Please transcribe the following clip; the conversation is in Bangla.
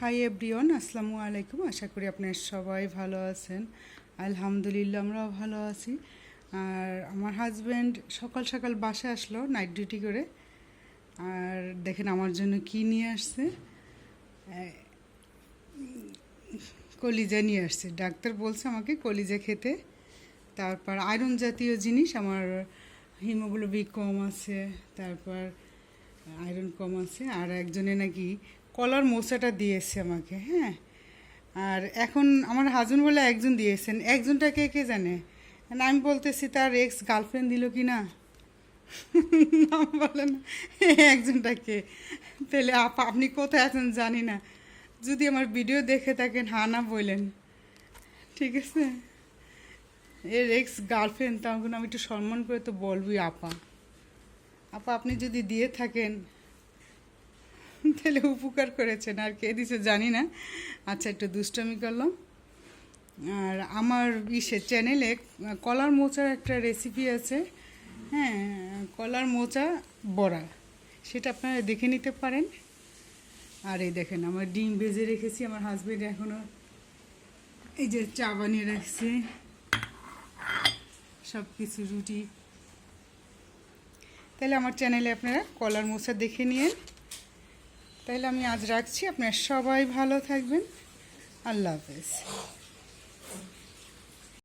হাই এভরিওয়ান, আসসালামু আলাইকুম। আশা করি আপনারা সবাই ভালো আছেন। আলহামদুলিল্লাহ আমরাও ভালো আছি। আর আমার হাজব্যান্ড সকাল সকাল বাসায় আসলো নাইট ডিউটি করে। আর দেখেন আমার জন্য কি নিয়ে আসছে, কলিজা নিয়ে আসছে। ডাক্তার বলছে আমাকে কলিজা খেতে। তারপর আয়রন জাতীয় জিনিস, আমার হিমোগ্লোবিন কম আছে, তারপর আয়রন কম আছে। আর একজনে নাকি কলার মোচাটা দিয়েছে আমাকে, হ্যাঁ। আর এখন আমার হাজবেন্ড বলে একজন দিয়েছেন, একজনটা কে কে জানে। আমি বলতেছি তার এক্স গার্লফ্রেন্ড দিল কি না, নাম বলে না, একজনটাকে। তাহলে আপনি কোথায় আছেন জানি না, যদি আমার ভিডিও দেখে থাকেন হ্যাঁ না বললেন, ঠিক আছে। এর এক্স গার্লফ্রেন্ড, তখন আমি একটু সম্মান করে তো বলবই আপা। আপা আপনি যদি দিয়ে থাকেন তাহলে উপকার করেছেন, আর কে দিছে জানি না। আচ্ছা, একটু দুষ্টমি করলাম। আর আমার চ্যানেলে কলার মোচার একটা রেসিপি আছে, হ্যাঁ, কলার মোচা বড়া, সেটা আপনারা দেখে নিতে পারেন। আর এই দেখেন আমার ডিম ভেজে রেখেছি, আমার হাজবেন্ড এখনও এই যে চা বানিয়ে রাখছে, সব কিছু রুটি। তাহলে আমার চ্যানেলে আপনারা কলার মোচা দেখে নিন। তাহলে আমি আজ রাখছি, আপনারা সবাই ভালো থাকবেন। আল্লাহ হাফেজ।